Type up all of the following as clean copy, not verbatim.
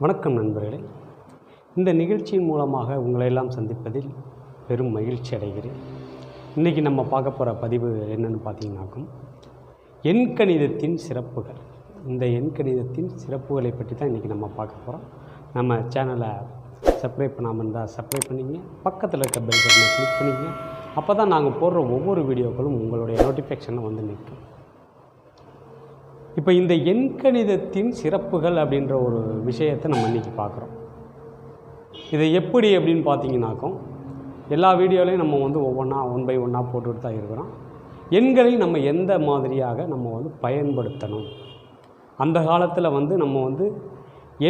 வணக்கம் நண்பர்களே. இந்த நிகழ்ச்சியின் மூலமாக உங்களையெல்லாம் சந்திப்பதில் பெரும் மகிழ்ச்சி அடைகிறேன். இன்றைக்கி நம்ம பார்க்க போகிற பதிவு என்னென்னு பார்த்தீங்கன்னாக்கும் எண்கணிதத்தின் சிறப்புகள். இந்த எண்கணிதத்தின் சிறப்புகளை பற்றி தான் இன்றைக்கி நம்ம பார்க்க போகிறோம். நம்ம சேனலை சப்ஸ்கிரைப் பண்ணாமல் இருந்தால் சப்ஸ்கிரைப் பண்ணிங்க, பக்கத்தில் இருக்க பெல் பட்டனை கிளிக் பண்ணிங்க. அப்போ தான் நாங்கள் போடுற ஒவ்வொரு வீடியோக்களும் உங்களுடைய நோட்டிஃபிகேஷனில் வந்து நிற்கும். இப்போ இந்த எண்கணிதத்தின் சிறப்புகள் அப்படின்ற ஒரு விஷயத்தை நம்ம இன்றைக்கி பார்க்குறோம். இதை எப்படி அப்படின்னு பார்த்தீங்கன்னாக்கும் எல்லா வீடியோலையும் நம்ம வந்து ஒவ்வொன்றா ஒன் பை ஒன்னாக போட்டுட்டு தான் இருக்கிறோம். எண்களை நம்ம எந்த மாதிரியாக நம்ம வந்து பயன்படுத்தணும். அந்த காலத்தில் வந்து நம்ம வந்து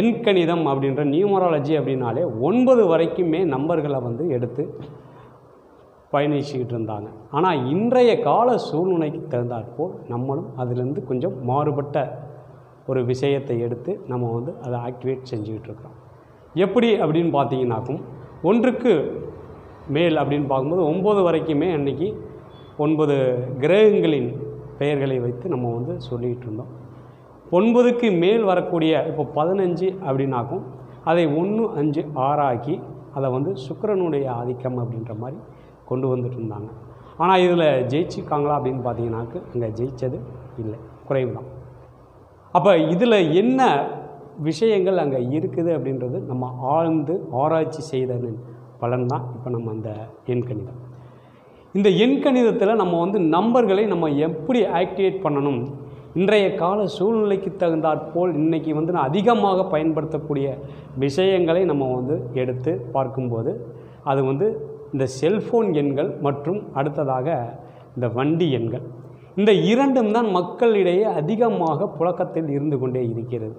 எண்கணிதம் அப்படின்ற நியூமராலஜி அப்படின்னாலே 9 வரைக்குமே நம்பர்களை வந்து எடுத்து பயணிச்சுக்கிட்டு இருந்தாங்க. ஆனால் இன்றைய கால சூழ்நிலைக்கு தகுந்தாற்போல் நம்மளும் அதிலேருந்து கொஞ்சம் மாறுபட்ட ஒரு விஷயத்தை எடுத்து நம்ம வந்து அதை ஆக்டிவேட் செஞ்சுக்கிட்டு இருக்கிறோம். எப்படி அப்படின்னு பார்த்தீங்கன்னாக்கும் ஒன்றுக்கு மேல் அப்படின்னு பார்க்கும்போது 9 வரைக்குமே அன்றைக்கி 9 கிரகங்களின் பெயர்களை வைத்து நம்ம வந்து சொல்லிகிட்டு இருந்தோம். 9க்கு மேல் வரக்கூடிய இப்போ 15 அப்படின்னாக்கும் அதை 1, 5, 6 ஆக்கி அதை வந்து சுக்கிரனுடைய ஆதிக்கம் அப்படின்ற மாதிரி கொண்டு வந்துட்டு இருந்தாங்க. ஆனால் இதில் ஜெயிச்சிருக்காங்களா அப்படின்னு பார்த்தீங்கன்னாக்கு அங்கே ஜெயித்தது இல்லை, குறைவு தான். அப்போ இதில் என்ன விஷயங்கள் அங்கே இருக்குது அப்படின்றது நம்ம ஆழ்ந்து ஆராய்ச்சி செய்ததன் பலன் தான் இப்போ நம்ம அந்த எண்கணிதம். இந்த எண்கணிதத்தில் நம்ம வந்து நம்பர்களை நம்ம எப்படி ஆக்டிவேட் பண்ணணும், இன்றைய கால சூழ்நிலைக்கு தகுந்தாற்போல் இன்றைக்கி வந்து அதிகமாக பயன்படுத்தக்கூடிய விஷயங்களை நம்ம வந்து எடுத்து பார்க்கும்போது அது வந்து இந்த செல்ஃபோன் எண்கள் மற்றும் அடுத்ததாக இந்த வண்டி எண்கள், இந்த இரண்டும் தான் மக்களிடையே அதிகமாக புழக்கத்தில் இருந்து கொண்டே இருக்கிறது.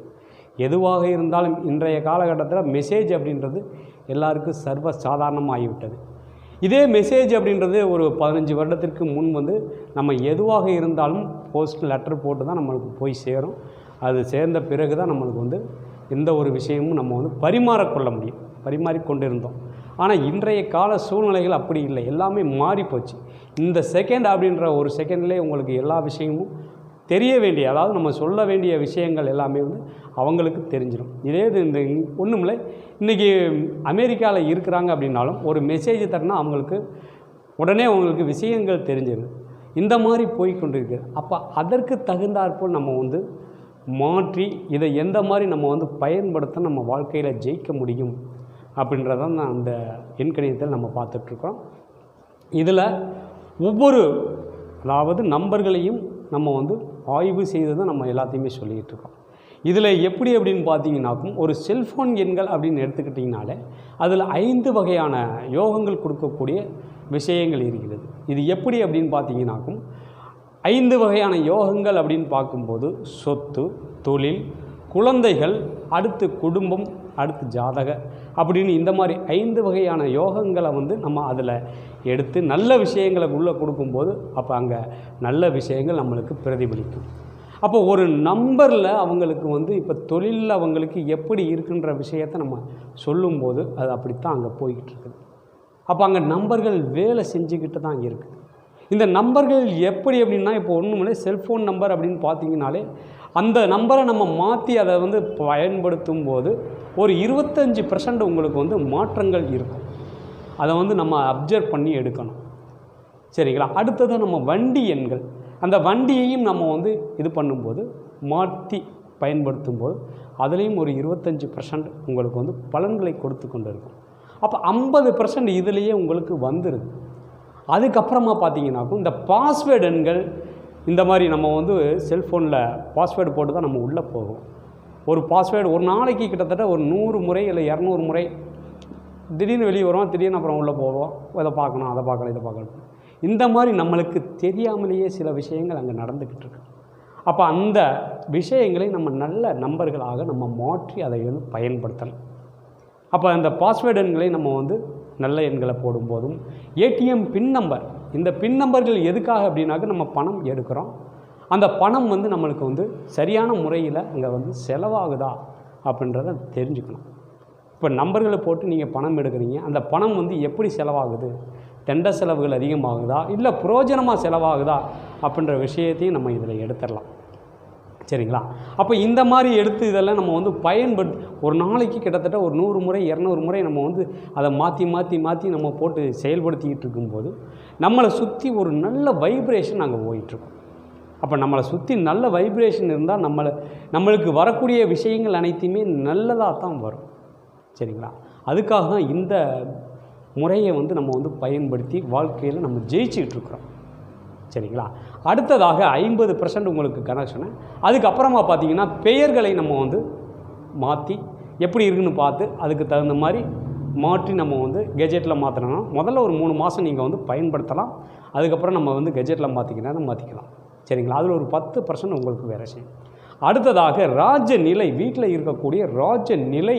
எதுவாக இருந்தாலும் இன்றைய காலகட்டத்தில் மெசேஜ் அப்படின்றது எல்லாருக்கும் சர்வ சாதாரணமாகிவிட்டது. இதே மெசேஜ் அப்படின்றது ஒரு 15 வருடத்திற்கு முன் வந்து நம்ம எதுவாக இருந்தாலும் போஸ்ட் லெட்டர் போட்டு தான் நம்மளுக்கு போய் சேரும். அது சேர்ந்த பிறகு தான் நம்மளுக்கு வந்து எந்த ஒரு விஷயமும் நம்ம வந்து பரிமாறிக்கொள்ள முடியும், பரிமாறிக்கொண்டிருந்தோம். ஆனால் இன்றைய கால சூழ்நிலைகள் அப்படி இல்லை, எல்லாமே மாறி போச்சு. இந்த செகண்ட் அப்படின்ற ஒரு செகண்ட்லேயே உங்களுக்கு எல்லா விஷயமும் தெரிய வேண்டிய, அதாவது நம்ம சொல்ல வேண்டிய விஷயங்கள் எல்லாமே வந்து அவங்களுக்கு தெரிஞ்சிடும். இதே இது இந்த ஒன்றும் இல்லை, இன்றைக்கி அமெரிக்காவில் இருக்கிறாங்க அப்படின்னாலும் ஒரு மெசேஜ் தரனா அவங்களுக்கு உடனே அவங்களுக்கு விஷயங்கள் தெரிஞ்சிடும். இந்த மாதிரி போய்கொண்டிருக்கு. அப்போ அதற்கு தகுந்தாற்போல் நம்ம வந்து மாற்றி இதை எந்த மாதிரி நம்ம வந்து பயன்படுத்த நம்ம வாழ்க்கையில் ஜெயிக்க முடியும் அப்படின்றதான் நான் அந்த எண்கணிதத்தில் நம்ம பார்த்துட்ருக்கோம். இதில் ஒவ்வொரு அதாவது நம்பர்களையும் நம்ம வந்து ஆய்வு செய்து தான் நம்ம எல்லாத்தையுமே சொல்லிகிட்டு இருக்கோம். இதில் எப்படி அப்படின்னு பார்த்தீங்கன்னாக்கும் ஒரு செல்ஃபோன் எண்கள் அப்படின்னு எடுத்துக்கிட்டிங்கனாலே அதில் 5 வகையான யோகங்கள் கொடுக்கக்கூடிய விஷயங்கள் இருக்கிறது. இது எப்படி அப்படின்னு பார்த்தீங்கன்னாக்கும் 5 வகையான யோகங்கள் அப்படின்னு பார்க்கும்போது சொத்து, தொழில், குழந்தைகள், அடுத்து குடும்பம், அடுத்து ஜாதக அப்படின்னு இந்த மாதிரி 5 வகையான யோகங்களை வந்து நம்ம அதில் எடுத்து நல்ல விஷயங்களை உள்ளே கொடுக்கும்போது அப்போ அங்கே நல்ல விஷயங்கள் நம்மளுக்கு பிரதிபலிக்கும். அப்போ ஒரு நம்பரில் அவங்களுக்கு வந்து இப்போ தொழிலில் அவங்களுக்கு எப்படி இருக்குன்ற விஷயத்தை நம்ம சொல்லும்போது அது அப்படித்தான் அங்கே போய்கிட்டு இருக்குது. அப்போ அங்கே நம்பர்கள் வேலை செஞ்சுக்கிட்டு தான் இருக்குது. இந்த நம்பர்கள் எப்படி அப்படின்னா இப்போ ஒன்றுமே செல்ஃபோன் நம்பர் அப்படின்னு பார்த்தீங்கனாலே அந்த நம்பரை நம்ம மாற்றி அதை வந்து பயன்படுத்தும் போது ஒரு 25% உங்களுக்கு வந்து மாற்றங்கள் இருக்கும். அதை வந்து நம்ம அப்சர்வ் பண்ணி எடுக்கணும், சரிங்களா? அடுத்தது நம்ம வண்டி எண்கள், அந்த வண்டியையும் நம்ம வந்து இது பண்ணும்போது மாற்றி பயன்படுத்தும் போது அதுலேயும் ஒரு 25% உங்களுக்கு வந்து பலன்களை கொடுத்து கொண்டு இருக்கும். அப்போ 50% இதிலேயே உங்களுக்கு வந்துடுது. அதுக்கப்புறமா பார்த்தீங்கன்னாக்கும் இந்த பாஸ்வேர்டு எண்கள், இந்த மாதிரி நம்ம வந்து செல்ஃபோனில் பாஸ்வேர்டு போட்டு தான் நம்ம உள்ளே போகும். ஒரு பாஸ்வேர்டு ஒரு நாளைக்கு கிட்டத்தட்ட ஒரு 100 முறை இல்லை 200 முறை திடீர்னு வெளியே வரும், திடீர்னு அப்புறம் உள்ளே போவோம், இதை பார்க்கணும், அதை பார்க்கணும், இதை பார்க்கணும். இந்த மாதிரி நம்மளுக்கு தெரியாமலேயே சில விஷயங்கள் அங்கே நடந்துக்கிட்டு இருக்கு. அப்போ அந்த விஷயங்களை நம்ம நல்ல நம்பர்களாக நம்ம மாற்றி அதை வந்து பயன்படுத்தலாம். அப்போ அந்த பாஸ்வேர்டு எண்களை நம்ம வந்து நல்ல எண்களை போடும்போதும் ஏடிஎம் பின் நம்பர், இந்த பின் நம்பர்கள் எதுக்காக அப்படின்னாக்க நம்ம பணம் எடுக்கிறோம், அந்த பணம் வந்து நம்மளுக்கு வந்து சரியான முறையில் அங்கே வந்து செலவாகுதா அப்படின்றத தெரிஞ்சுக்கணும். இப்போ நம்பர்களை போட்டு நீங்கள் பணம் எடுக்கிறீங்க, அந்த பணம் வந்து எப்படி செலவாகுது, தெண்ட செலவுகள் அதிகமாகுதா இல்லை புரோஜனமாக செலவாகுதா அப்படின்ற விஷயத்தையும் நம்ம இதில் எடுத்துடலாம். சரிங்களா? அப்போ இந்த மாதிரி எடுத்து இதெல்லாம் நம்ம வந்து பயன்படுத்தி ஒரு நாளைக்கு கிட்டத்தட்ட ஒரு 100 முறை 200 முறை நம்ம வந்து அதை மாற்றி நம்ம போட்டு செயல்படுத்திக்கிட்டு இருக்கும்போது நம்மளை சுற்றி ஒரு நல்ல வைப்ரேஷன் அங்கே போயிட்டுருக்கும். அப்போ நம்மளை சுற்றி நல்ல வைப்ரேஷன் இருந்தால் நம்மளுக்கு வரக்கூடிய விஷயங்கள் அனைத்தையுமே நல்லதாக தான் வரும். சரிங்களா? அதுக்காக தான் இந்த முறையை வந்து நம்ம வந்து பயன்படுத்தி வாழ்க்கையில் நம்ம ஜெயிச்சுக்கிட்டு இருக்கிறோம். சரிங்களா? அடுத்ததாக 50% உங்களுக்கு கனெக்ஷனு. அதுக்கப்புறமா பார்த்தீங்கன்னா பெயர்களை நம்ம வந்து மாற்றி எப்படி இருக்குன்னு பார்த்து அதுக்கு தகுந்த மாதிரி மாற்றி நம்ம வந்து கெஜெட்டில் மாற்றணும்னா முதல்ல ஒரு 3 மாதம் நீங்கள் வந்து பயன்படுத்தலாம். அதுக்கப்புறம் நம்ம வந்து கெஜெட்டில் மாற்றிக்கலாம். சரிங்களா? அதில் ஒரு 10% உங்களுக்கு வேலை செய்யும். அடுத்ததாக ராஜநிலை, வீட்டில் இருக்கக்கூடிய ராஜநிலை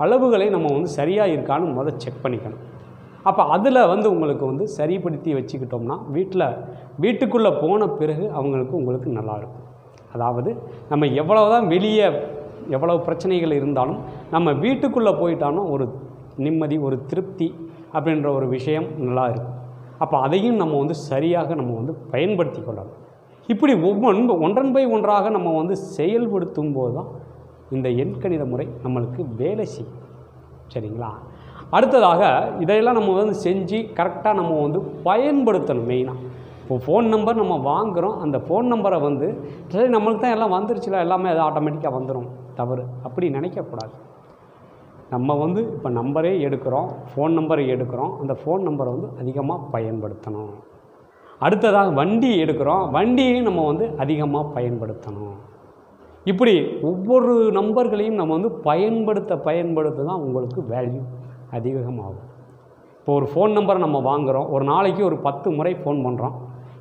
அளவுகளை நம்ம வந்து சரியாக இருக்கான்னு முதல் செக் பண்ணிக்கணும். அப்போ அதில் வந்து உங்களுக்கு வந்து சரிப்படுத்தி வச்சுக்கிட்டோம்னா வீட்டுக்குள்ளே போன பிறகு உங்களுக்கு நல்லாயிருக்கும். அதாவது நம்ம எவ்வளவுதான் வெளியே எவ்வளவு பிரச்சனைகள் இருந்தாலும் நம்ம வீட்டுக்குள்ளே போயிட்டாலும் ஒரு நிம்மதி, ஒரு திருப்தி அப்படின்ற ஒரு விஷயம் நல்லா இருக்கும். அப்போ அதையும் நம்ம வந்து சரியாக நம்ம வந்து பயன்படுத்தி கொள்ளலாம். இப்படி ஒன்றன் பை ஒன்றாக நம்ம வந்து செயல்படுத்தும் போது தான் இந்த எண்கணித முறை நம்மளுக்கு வேலை செய்யும். சரிங்களா? அடுத்ததாக இதையெல்லாம் நம்ம வந்து செஞ்சு கரெக்டாக நம்ம வந்து பயன்படுத்தணும். மெயினாக இப்போ ஃபோன் நம்பர் நம்ம வாங்குகிறோம், அந்த ஃபோன் நம்பரை வந்து சரி நம்மளுக்கு தான் எல்லாம் வந்துருச்சுல, எல்லாமே அது ஆட்டோமேட்டிக்காக வந்துடும், தவறு அப்படி நினைக்கக்கூடாது. நம்ம வந்து இப்போ நம்பரே எடுக்கிறோம், ஃபோன் நம்பரை எடுக்கிறோம், அந்த ஃபோன் நம்பரை வந்து அதிகமாக பயன்படுத்தணும். அடுத்ததாக வண்டி எடுக்கிறோம், வண்டியையும் நம்ம வந்து அதிகமாக பயன்படுத்தணும். இப்படி ஒவ்வொரு நம்பர்களையும் நம்ம வந்து பயன்படுத்த தான் உங்களுக்கு வேல்யூ அதிகமாகும். இப்போ ஒரு ஃபோன் நம்பரை நம்ம வாங்குகிறோம், ஒரு நாளைக்கு ஒரு 10 முறை ஃபோன் பண்ணுறோம்.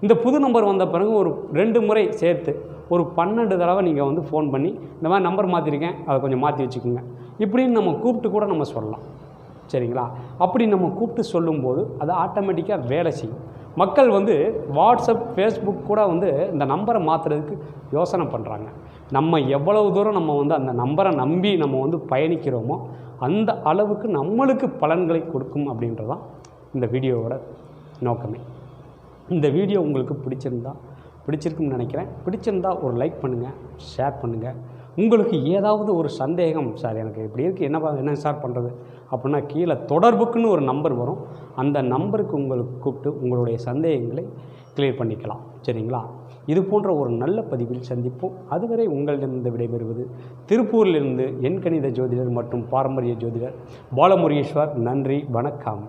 இந்த புது நம்பர் வந்த பிறகு ஒரு 2 முறை சேர்த்து ஒரு 12 தடவை நீங்கள் வந்து ஃபோன் பண்ணி இந்த மாதிரி நம்பர் மாற்றிருக்கேன், அதை கொஞ்சம் மாற்றி வச்சுக்கோங்க இப்படின்னு நம்ம கூப்பிட்டு கூட நம்ம சொல்லலாம். சரிங்களா? அப்படி நம்ம கூப்பிட்டு சொல்லும்போது அது ஆட்டோமேட்டிக்காக வேலை செய்யும். மக்கள் வந்து வாட்ஸ்அப், ஃபேஸ்புக் கூட வந்து இந்த நம்பரை மாற்றுறதுக்கு யோசனை பண்ணுறாங்க. நம்ம எவ்வளவு தூரம் நம்ம வந்து அந்த நம்பரை நம்பி நம்ம வந்து பயணிக்கிறோமோ அந்த அளவுக்கு நம்மளுக்கு பலன்களை கொடுக்கும் அப்படின்றதான் இந்த வீடியோவோட நோக்கமே. இந்த வீடியோ உங்களுக்கு பிடிச்சிருக்குன்னு நினைக்கிறேன். பிடிச்சிருந்தால் ஒரு லைக் பண்ணுங்கள், ஷேர் பண்ணுங்கள். உங்களுக்கு ஏதாவது ஒரு சந்தேகம், சார் எனக்கு இப்படி இருக்குது, என்ன சார் பண்ணுறது அப்படின்னா கீழே தொடர்புக்குன்னு ஒரு நம்பர் வரும், அந்த நம்பருக்கு உங்களுக்கு கூப்பிட்டு உங்களுடைய சந்தேகங்களை கிளியர் பண்ணிக்கலாம். சரிங்களா? இது போன்ற ஒரு நல்ல பதிவில் சந்திப்போம். அதுவரை உங்களிடமிருந்து விடைபெறுவது திருப்பூரிலிருந்து எண்கணித ஜோதிடர் மற்றும் பாரம்பரிய ஜோதிடர் பாலமுருகேஸ்வர். நன்றி, வணக்கம்.